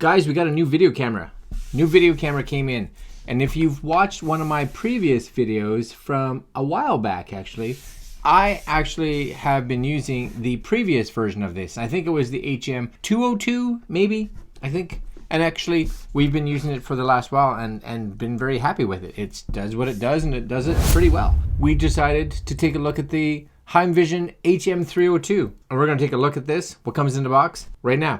Guys, we got a new video camera. New video camera came in. And if you've watched one of my previous videos from a while back, actually, I actually have been using the previous version of this. I think it was the HM202, maybe, I think. And actually, we've been using it for the last while and been very happy with it. It does what it does, and it does it pretty well. We decided to take a look at the Heimvision HM302. And we're going to take a look at this, what comes in the box, right now.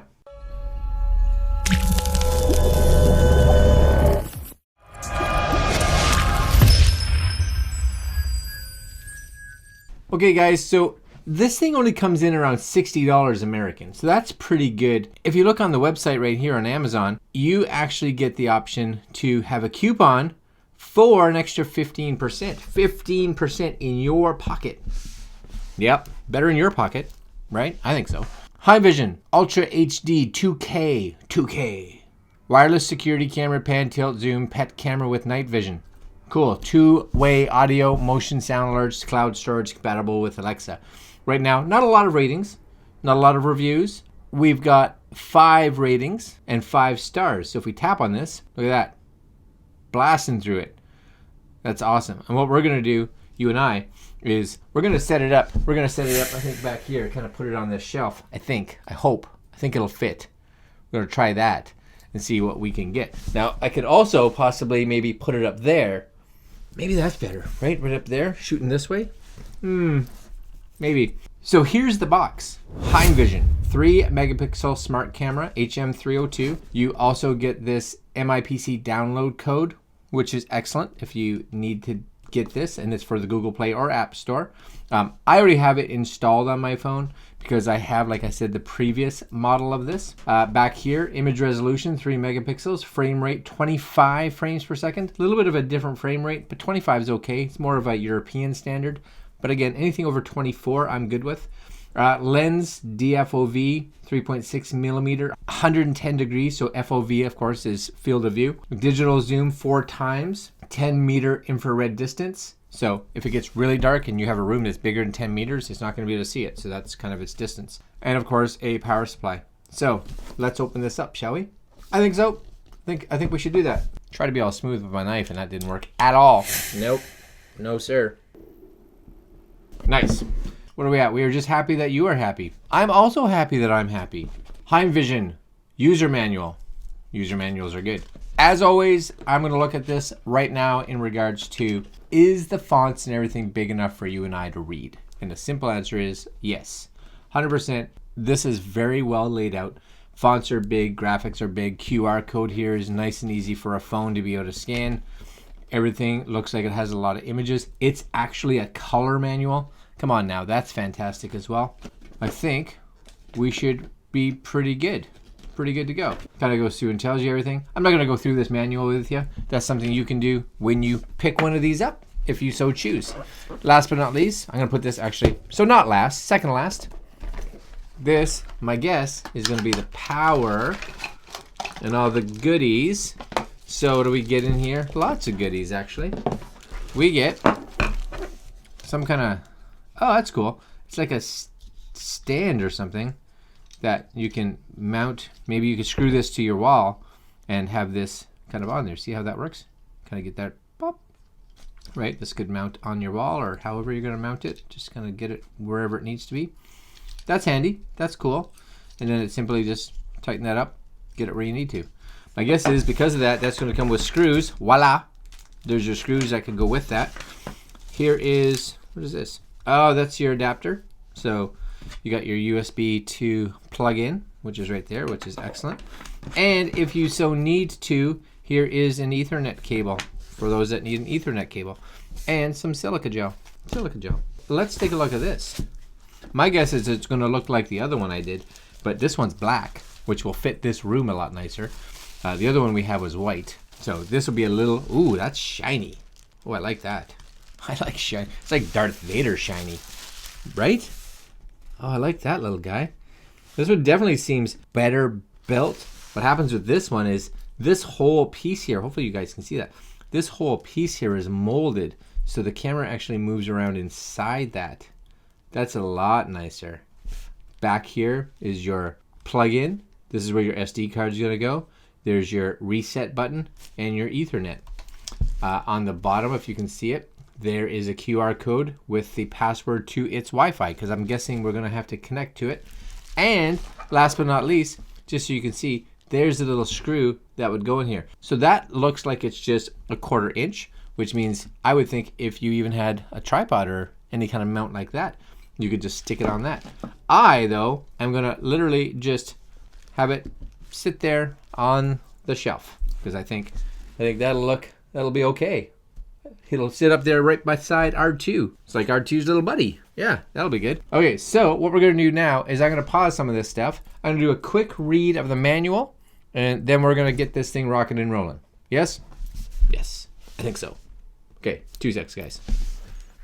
Okay guys, so this thing only comes in around $60 American, so that's pretty good. If you look on the website right here on Amazon, you actually get the option to have a coupon for an extra 15%. 15% in your pocket. Yep, better in your pocket, right? I think so. Heimvision Ultra HD 2K. Wireless security camera, pan, tilt, zoom, pet camera with night vision. Cool. Two-way audio, motion, sound alerts, cloud storage compatible with Alexa. Right now, not a lot of ratings, not a lot of reviews. We've got 5 ratings and 5 stars. So if we tap on this, look at that. Blasting through it. That's awesome. And what we're going to do, you and I, is we're going to set it up. We're going to set it up, I think, back here, kind of put it on this shelf. I hope. I think it'll fit. We're going to try that and see what we can get. Now, I could also possibly maybe put it up there. Maybe that's better, right? Right up there, shooting this way. Maybe. So here's the box. Heimvision 3-megapixel smart camera, HM302. You also get this MIPC download code, which is excellent if you need to get this, and it's for the Google Play or App Store. I already have it installed on my phone because I have, like I said, the previous model of this. Back here, image resolution, 3 megapixels, frame rate, 25 frames per second. A little bit of a different frame rate, but 25 is okay. It's more of a European standard. But again, anything over 24, I'm good with. Lens, DFOV, 3.6 millimeter, 110 degrees. So FOV, of course, is field of view. Digital zoom 4 times, 10 meter infrared distance. So if it gets really dark and you have a room that's bigger than 10 meters, it's not going to be able to see it. So that's kind of its distance. And of course, a power supply. So let's open this up, shall we? I think so. I think we should do that. Try to be all smooth with my knife, and that didn't work at all. Nope. No, sir. Nice. What are we at? We are just happy that you are happy. I'm also happy that I'm happy. Heimvision user manual. User manuals are good. As always, I'm going to look at this right now in regards to, is the fonts and everything big enough for you and I to read? And the simple answer is yes. 100%. This is very well laid out. Fonts are big, graphics are big. QR code here is nice and easy for a phone to be able to scan. Everything looks like it has a lot of images. It's actually a color manual. Come on now, that's fantastic as well. I think we should be pretty good. Pretty good to go. Kind of goes through and tells you everything. I'm not going to go through this manual with you. That's something you can do when you pick one of these up, if you so choose. Last but not least, I'm going to put this actually, so not last, second last. This, my guess, is going to be the power and all the goodies. So what do we get in here? Lots of goodies, actually. We get some kind of, oh, that's cool. It's like a stand or something that you can mount. Maybe you could screw this to your wall and have this kind of on there. See how that works? Kind of get that pop. Right, this could mount on your wall or however you're going to mount it. Just kind of get it wherever it needs to be. That's handy. That's cool. And then it simply just tighten that up, get it where you need to. My guess is because of that, that's going to come with screws. Voila. There's your screws that could go with that. Here is, what is this? Oh, that's your adapter. So you got your USB to plug in, which is right there, which is excellent. And if you so need to, here is an Ethernet cable for those that need an Ethernet cable, and some silica gel. Let's take a look at this. My guess is it's going to look like the other one I did, but this one's black, which will fit this room a lot nicer. The other one we have was white, so this will be a little. Ooh, that's shiny. Oh, I like that. I like shiny. It's like Darth Vader shiny, right? Oh, I like that little guy. This one definitely seems better built. What happens with this one is this whole piece here, hopefully you guys can see that. This whole piece here is molded, so the camera actually moves around inside that. That's a lot nicer. Back here is your plug-in. This is where your SD card is going to go. There's your reset button and your Ethernet. On the bottom, if you can see it, there is a QR code with the password to its Wi-Fi, because I'm guessing we're going to have to connect to it. And last but not least, just so you can see, there's a little screw that would go in here. So that looks like it's just a 1/4 inch, which means I would think if you even had a tripod or any kind of mount like that, you could just stick it on that. I, though, am going to literally just have it sit there on the shelf, because I think that'll be okay. It'll sit up there right beside R2. It's like R2's little buddy. Yeah, that'll be good. Okay, so what we're gonna do now is I'm gonna pause some of this stuff. I'm gonna do a quick read of the manual, and then we're gonna get this thing rocking and rolling. Yes? Yes, I think so. Okay, 2 secs, guys.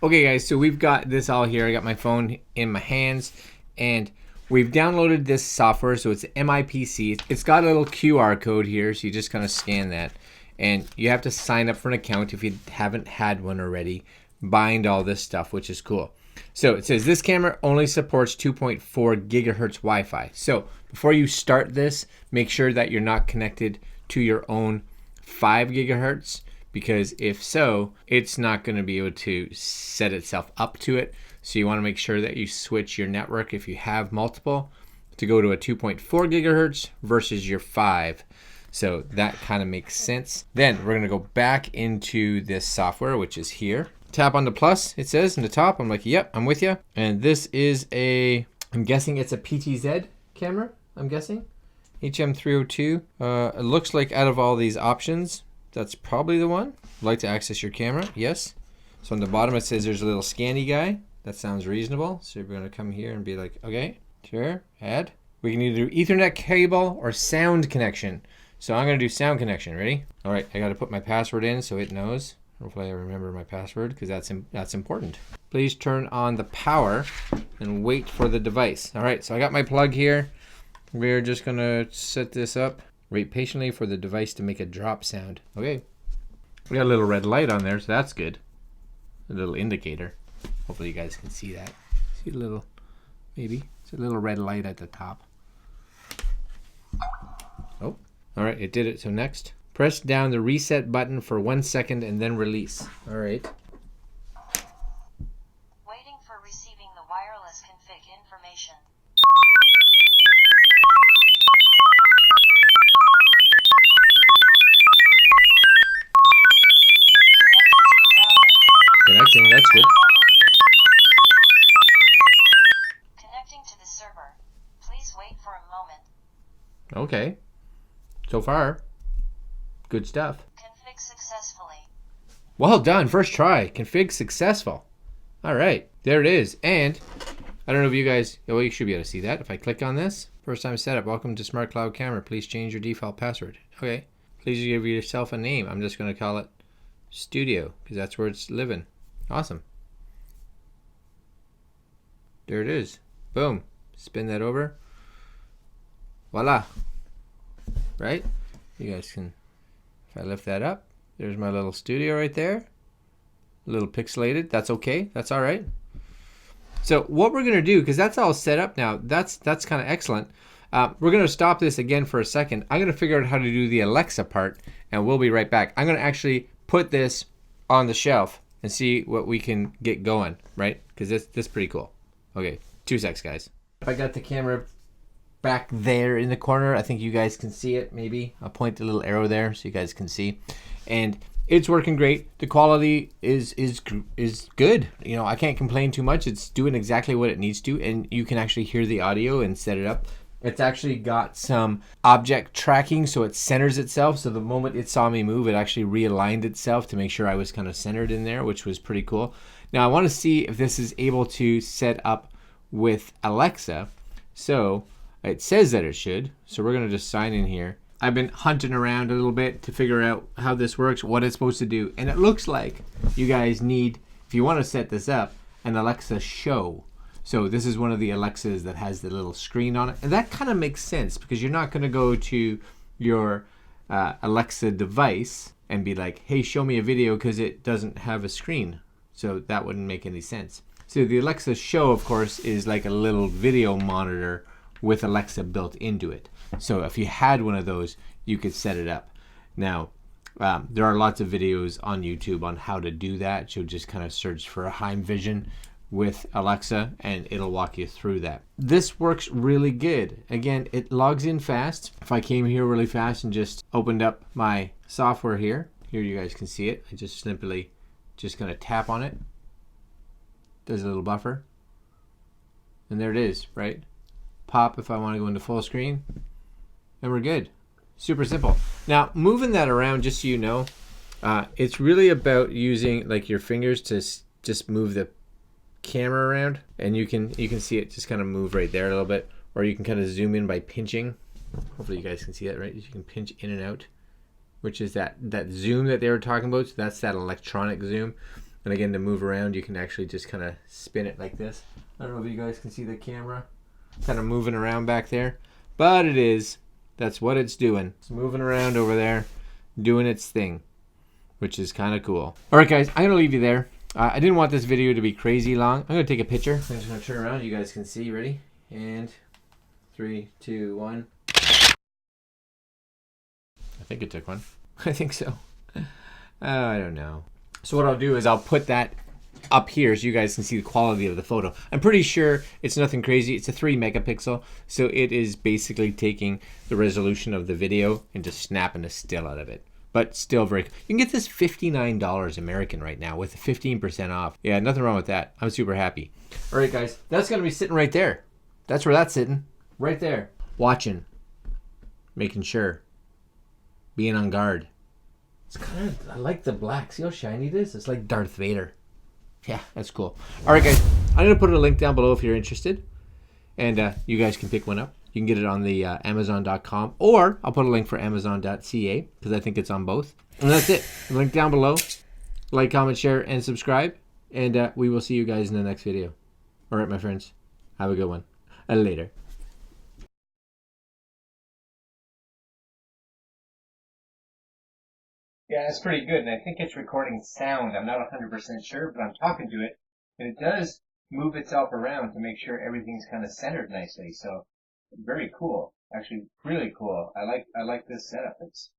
Okay, guys, so we've got this all here. I got my phone in my hands, and we've downloaded this software, so it's MIPC. It's got a little QR code here, so you just kind of scan that. And you have to sign up for an account if you haven't had one already. Bind all this stuff, which is cool. So it says this camera only supports 2.4 gigahertz Wi-Fi. So before you start this, make sure that you're not connected to your own 5 gigahertz, because if so, it's not going to be able to set itself up to it. So you want to make sure that you switch your network, if you have multiple, to go to a 2.4 gigahertz versus your 5. So that kind of makes sense. Then we're going to go back into this software, which is here. Tap on the plus, it says in the top. I'm like, yep, I'm with you. And this is I'm guessing it's a PTZ camera, I'm guessing. HM302. It looks like out of all these options, that's probably the one. Would like to access your camera, yes. So on the bottom it says there's a little scanny guy. That sounds reasonable. So we're going to come here and be like, okay, sure, add. We can either do Ethernet cable or sound connection. So I'm going to do sound connection. Ready? All right, I got to put my password in so it knows. Hopefully I remember my password, because that's important. Please turn on the power and wait for the device. All right, so I got my plug here. We're just going to set this up. Wait patiently for the device to make a drop sound. Okay. We got a little red light on there, so that's good. A little indicator. Hopefully you guys can see that. See a little, maybe. It's a little red light at the top. Oh. All right, it did it. So next, press down the reset button for 1 second and then release. All right. Waiting for receiving the wireless config information. Connecting, that's good. Connecting to the server. Please wait for a moment. Okay. So far, good stuff. Config successfully. Well done, first try. Config successful. All right, there it is. And I don't know if you guys, well, you should be able to see that. If I click on this, first time setup, welcome to Smart Cloud Camera. Please change your default password. Okay, please give yourself a name. I'm just going to call it Studio, because that's where it's living. Awesome. There it is. Boom. Spin that over. Voila. Right? You guys can, if I lift that up, there's my little studio right there. A little pixelated. That's okay. That's all right. So what we're going to do, because that's all set up now, that's kind of excellent. We're going to stop this again for a second. I'm going to figure out how to do the Alexa part, and we'll be right back. I'm going to actually put this on the shelf and see what we can get going, right? Because this is pretty cool. Okay, 2 secs, guys. If I got the camera back there in the corner, I think you guys can see it. Maybe I'll point the little arrow there so you guys can see, and it's working great. The quality is good. You know, I can't complain too much. It's doing exactly what it needs to, and you can actually hear the audio and set it up. It's actually got some object tracking, so it centers itself. So the moment it saw me move, it actually realigned itself to make sure I was kind of centered in there, which was pretty cool. Now I want to see if this is able to set up with Alexa. So it says that it should. So we're going to just sign in here. I've been hunting around a little bit to figure out how this works, what it's supposed to do. And it looks like you guys need, if you want to set this up, an Alexa show. So this is one of the Alexas that has the little screen on it. And that kind of makes sense because you're not going to go to your Alexa device and be like, hey, show me a video, because it doesn't have a screen. So that wouldn't make any sense. So the Alexa show, of course, is like a little video monitor with Alexa built into it. So if you had one of those, you could set it up. Now, there are lots of videos on YouTube on how to do that. You'll just kind of search for Heimvision with Alexa and it'll walk you through that. This works really good. Again, it logs in fast. If I came here really fast and just opened up my software here you guys can see it. I just simply just gonna tap on it. Does a little buffer. And there it is, right? Pop if I want to go into full screen. And we're good. Super simple. Now, moving that around, just so you know, it's really about using like your fingers to just move the camera around, and you can see it just kind of move right there a little bit, or you can kind of zoom in by pinching. Hopefully you guys can see that, right? You can pinch in and out, which is that zoom that they were talking about. So that's that electronic zoom. And again, to move around, you can actually just kind of spin it like this. I don't know if you guys can see the camera kind of moving around back there, but that's what it's doing. It's moving around over there, doing its thing, which is kind of cool. All right, guys, I'm gonna leave you there. I didn't want this video to be crazy long. I'm gonna take a picture. I'm just gonna turn around. You guys can see. Ready? And 3, 2, 1. I think it took one. I think so. I don't know. So what I'll do is I'll put that up here so you guys can see the quality of the photo. I'm pretty sure it's nothing crazy. It's a 3 megapixel, so it is basically taking the resolution of the video and just snapping a still out of it. But still very, you can get this $59 American right now with 15% off. Yeah, nothing wrong with that. I'm super happy. All right, guys, that's gonna be sitting right there. That's where that's sitting, right there. Watching, making sure, being on guard. It's kind of, I like the black. See how shiny it is? It's like Darth Vader. Yeah, that's cool. All right, guys, I'm going to put a link down below if you're interested. And you guys can pick one up. You can get it on the Amazon.com, or I'll put a link for Amazon.ca because I think it's on both. And that's it. Link down below. Like, comment, share, and subscribe. And we will see you guys in the next video. All right, my friends. Have a good one. Later. Yeah, it's pretty good, and I think it's recording sound. I'm not 100% sure, but I'm talking to it, and it does move itself around to make sure everything's kind of centered nicely. So, very cool. Actually, really cool. I like this setup. It's